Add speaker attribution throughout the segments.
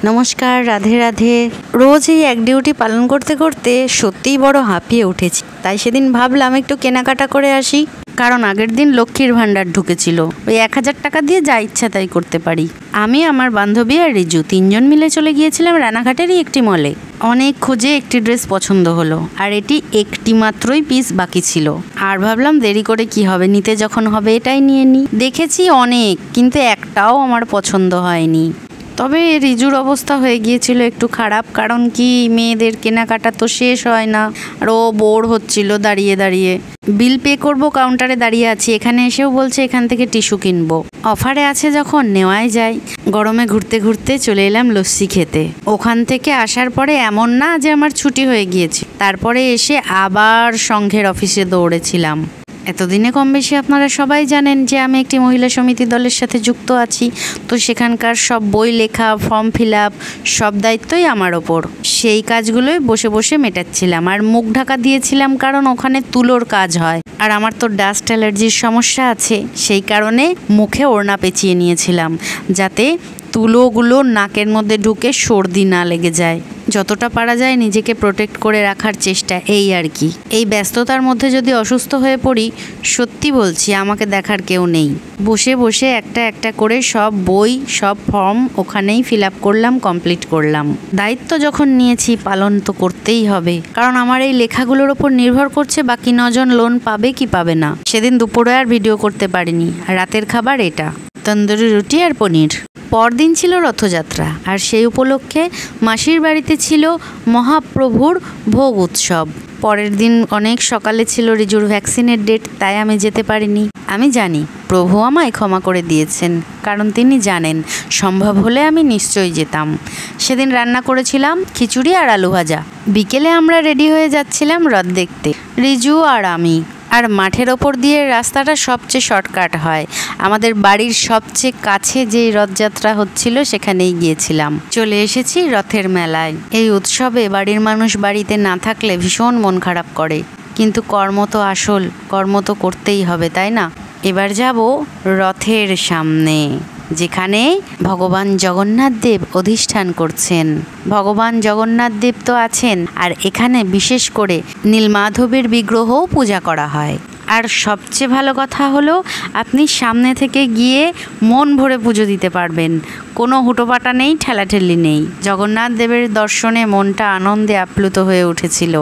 Speaker 1: নমস্কার, রাধে রাধে। রোজ এই এক ডিউটি পালন করতে করতে সত্যিই বড় হাঁপিয়ে উঠেছি। তাই সেদিন ভাবলাম একটু কেনাকাটা করে আসি, কারণ আগের দিন লক্ষ্মীর ভাণ্ডার ঢুকেছিল। ওই 1000 টাকা দিয়ে যা ইচ্ছা তাই করতে পারি। আমি, আমার বান্ধবী আর রিজু 3 জন মিলে চলে গিয়েছিলাম রানাঘাটেরই একটি মলে। অনেক খুঁজে একটি ড্রেস পছন্দ হলো, আর এটি একটি মাত্রই পিস বাকি ছিল। আর ভাবলাম দেরি করে কি হবে, নিতে যখন হবে এটাই নিয়ে নিই। দেখেছি অনেক, কিন্তু একটাও আমার পছন্দ হয়নি। তবে রিজুর অবস্থা হয়ে গিয়েছিল একটু খারাপ, কারণ কি মেয়েদের কেনাকাটা তো শেষ হয় না। আর ও বোর হচ্ছিল দাঁড়িয়ে দাঁড়িয়ে। বিল পে করব, কাউন্টারে দাঁড়িয়ে আছি, এখানে এসেও বলছে এখান থেকে টিস্যু কিনবো। অফারে আছে যখন নেওয়াই যায়। গরমে ঘুরতে ঘুরতে চলে এলাম লস্যি খেতে। ওখান থেকে আসার পরে এমন না যে আমার ছুটি হয়ে গিয়েছে, তারপরে এসে আবার সংঘের অফিসে দৌড়েছিলাম। এতদিনে কম বেশি আপনারা সবাই জানেন যে আমি একটি মহিলা সমিতি দলের সাথে যুক্ত আছি। তো সেখানকার সব বই লেখা, ফর্ম ফিল আপ সব দায়িত্বই আমার ওপর। সেই কাজগুলোই বসে বসে মেটাচ্ছিলাম। আর মুখ ঢাকা দিয়েছিলাম, কারণ ওখানে তুলোর কাজ হয়। আর আমার তো ডাস্ট অ্যালার্জির সমস্যা আছে, সেই কারণে মুখে ওড়না পেঁচিয়ে নিয়েছিলাম, যাতে তুলোগুলো নাকের মধ্যে ঢুকে সর্দি না লেগে যায়। যতটা পারা যায় নিজেকে প্রোটেক্ট করে রাখার চেষ্টা, এই আর কি। এই ব্যস্ততার মধ্যে যদি অসুস্থ হয়ে পড়ি, সত্যি বলছি আমাকে দেখার কেউ নেই। বসে বসে একটা একটা করে সব বই, সব ফর্ম ওখানেই ফিল আপ করলাম, কমপ্লিট করলাম। দায়িত্ব যখন নিয়েছি পালন তো করতেই হবে, কারণ আমার এই লেখাগুলোর ওপর নির্ভর করছে বাকি 9 জন লোন পাবে কি পাবে না। সেদিন দুপুরে আর ভিডিও করতে পারিনি। আর রাতের খাবার এটা তন্দুরি রুটি আর পনির। পরদিন ছিল রথযাত্রা, আর সেই উপলক্ষে মাসির বাড়িতে ছিল মহাপ্রভুর ভোগ উৎসব। পরের দিন অনেক সকালে ছিল রিজুর ভ্যাকসিনের ডেট, তাই আমি যেতে পারিনি। আমি জানি প্রভু আমায় ক্ষমা করে দিয়েছেন, কারণ তিনি জানেন সম্ভব হলে আমি নিশ্চয়ই যেতাম। সেদিন রান্না করেছিলাম খিচুড়ি আর আলু ভাজা। বিকেলে আমরা রেডি হয়ে যাচ্ছিলাম রথ দেখতে, রিজু আর আমি। আর মাঠের ওপর দিয়ে রাস্তাটা সবচেয়ে শর্টকাট হয়। আমাদের বাড়ির সবচেয়ে কাছে যেই রথযাত্রা হচ্ছিল সেখানেই গিয়েছিলাম। চলে এসেছি রথের মেলায়। এই উৎসবে বাড়ির মানুষ বাড়িতে না থাকলে ভীষণ মন খারাপ করে, কিন্তু কর্ম তো আসল, কর্ম তো করতেই হবে, তাই না? এবার যাব রথের সামনে, যেখানে ভগবান জগন্নাথ দেব অধিষ্ঠান করছেন। ভগবান জগন্নাথ দেব তো আছেন, আর এখানে বিশেষ করে নীলমাধবের বিগ্রহও পূজা করা হয়। আর সবচেয়ে ভালো কথা হলো, আপনি সামনে থেকে গিয়ে মন ভরে পুজো দিতে পারবেন। কোনো হুটোপাটা নেই, ঠেলাঠেলি নেই। জগন্নাথ দেবের দর্শনে মনটা আনন্দে আপ্লুত হয়ে উঠেছিল।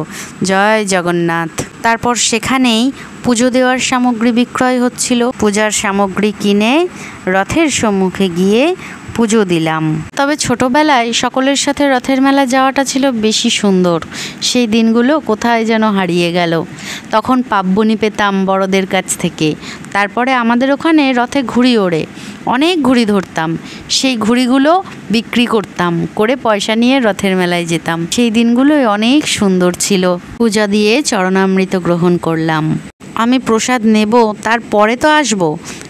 Speaker 1: জয় জগন্নাথ। তারপর সেখানেই পুজো দেওয়ার সামগ্রী বিক্রয় হচ্ছিল। পূজার সামগ্রী কিনে রথের সম্মুখে গিয়ে পুজো দিলাম। তবে ছোটবেলায় সকলের সাথে রথের মেলা যাওয়াটা ছিল বেশি সুন্দর। সেই দিনগুলো কোথায় যেন হারিয়ে গেল। তখন পাব্বনি পেতাম বড়দের কাছ থেকে। তারপরে আমাদের ওখানে রথে ঘুড়ি ওড়ে, অনেক ঘুড়ি ধরতাম। সেই ঘুড়িগুলো বিক্রি করতাম, করে পয়সা নিয়ে রথের মেলায় যেতাম। সেই দিনগুলোই অনেক সুন্দর ছিল। পূজা দিয়ে চরণামৃত গ্রহণ করলাম। আমি প্রসাদ নেব, তারপরে তো আসবো।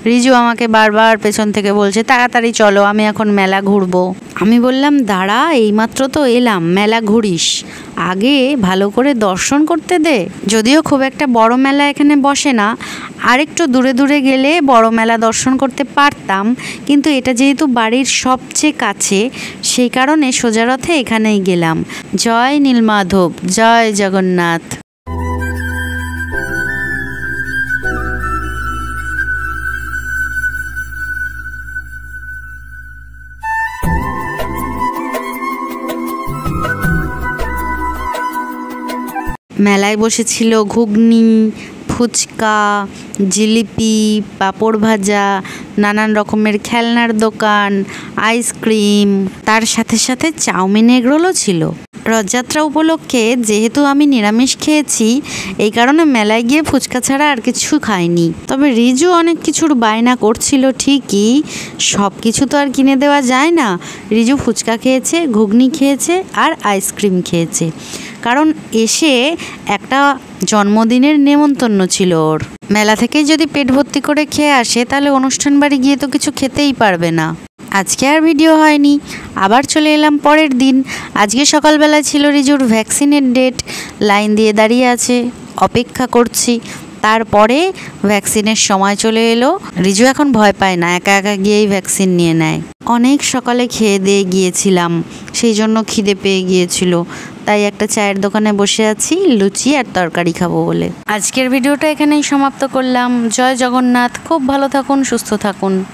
Speaker 1: রিজু আমাকে বারবার পেছন থেকে বলছে তাড়াতাড়ি চলো, আমি এখন মেলা ঘুরবো। আমি বললাম দাঁড়া, এইমাত্র তো এলাম, মেলা ঘুরিস, আগে ভালো করে দর্শন করতে দে। যদিও খুব একটা বড় মেলা এখানে বসে না, আর একটু দূরে দূরে গেলে বড় মেলা দর্শন করতে পারতাম, কিন্তু এটা যেহেতু বাড়ির সবচেয়ে কাছে, সেই কারণে সোজা রথে এখানেই গেলাম। জয় নীলমাধব, জয় জগন্নাথ। মেলায় বসেছিল ঘুগনি, ফুচকা, জিলিপি, পাঁপড় ভাজা, নানান রকমের খেলনার দোকান, আইসক্রিম, তার সাথে সাথে চাউমিন এগরোলও ছিল। রথযাত্রা উপলক্ষে যেহেতু আমি নিরামিষ খেয়েছি, এই কারণে মেলায় গিয়ে ফুচকা ছাড়া আর কিছু খাইনি। তবে রিজু অনেক কিছুর বায়না করছিল ঠিকই, সব কিছু তো আর কিনে দেওয়া যায় না। রিজু ফুচকা খেয়েছে, ঘুগনি খেয়েছে আর আইসক্রিম খেয়েছে, কারণ এসে একটা জন্মদিনের নেমন্তন্ন ছিল ওর। মেলা থেকে যদি পেট ভর্তি করে খেয়ে আসে, তাহলে অনুষ্ঠান বাড়ি গিয়ে তো কিছু খেতেই পারবে না। আজকে আর ভিডিও হয়নি, আবার চলে এলাম পরের দিন। আজকে সকালবেলা ছিল রিজুর ভ্যাকসিনের ডেট। লাইন দিয়ে দাঁড়িয়ে আছে, অপেক্ষা করছি। তারপরে ভ্যাকসিনের সময় চলে এলো। রিজু এখন ভয় পায় না, একা একা গিয়েই ভ্যাকসিন নিয়ে নেয়। অনেক সকালে খেয়ে দিয়ে গিয়েছিলাম, সেই জন্য খিদে পেয়ে গিয়েছিল, তাই একটা চায়ের দোকানে বসে আছি লুচি আর তরকারি খাবো বলে। আজকের ভিডিওটা এখানেই সমাপ্ত করলাম। জয় জগন্নাথ। খুব ভালো থাকুন, সুস্থ থাকুন।